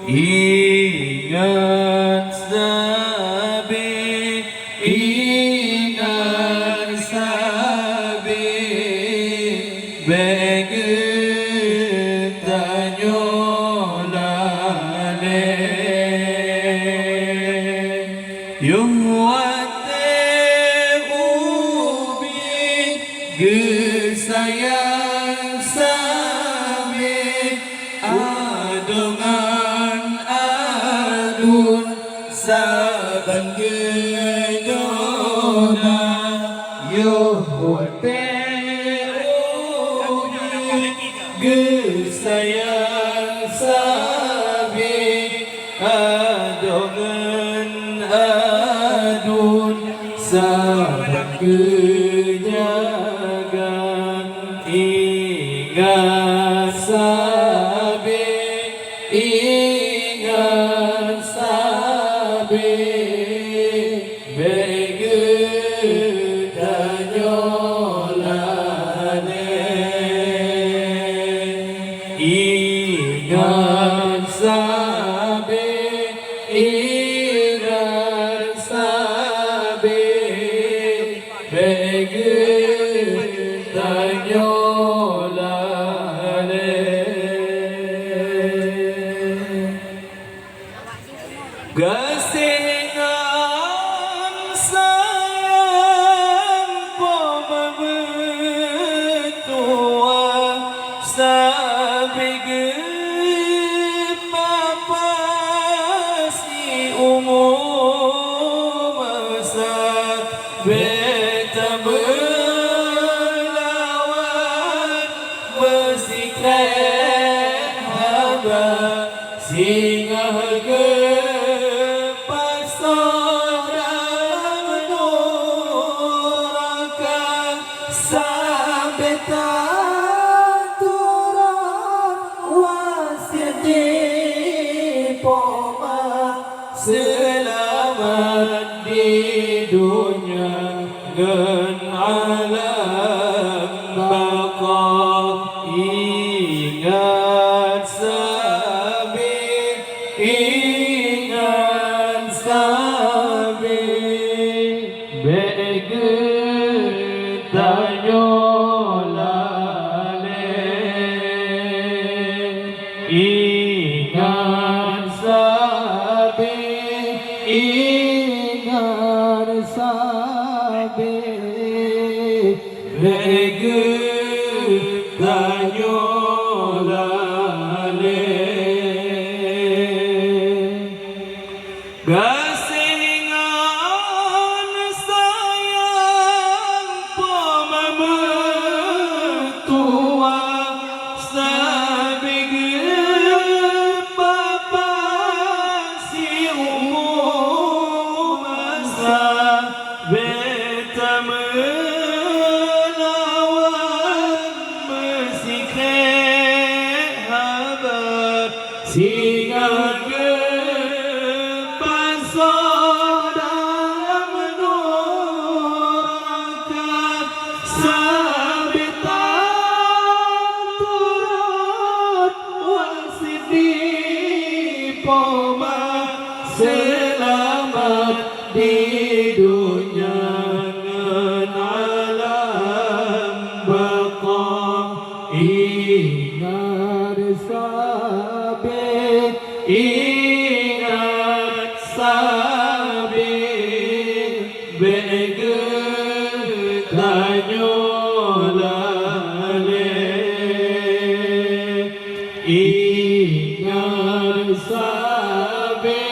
Ingat sabi, ingat sabi, begetanyo lale. Yung wate ubi, gesayang sabi, adongan adun saban gedona. Yo wate ubi, gesayang sabi, adongan adun saban kejagaan. Ingat sabi, ingat sabi, begetanyo lane. Ingat sabi, ingat sabi, begetanyo lane. Gasingan sayang po mabetua sabi gepapasi umum masa beta melawan bersikap haba singa sampai taturan wasiati poma selamat di dunia dan alam baka. Ingat sabi, ingat sabi, begetanyo lale. Ingat sabi, ingat sabi, begetanyo lale. Gasingan sayang po mabetua sabi gepapasi umum masa beta melawan bersikap habat singa selamat di dunia dan alam baka. Ingat sabi, ingat sabi, begetanyo lale. Ingat sabi,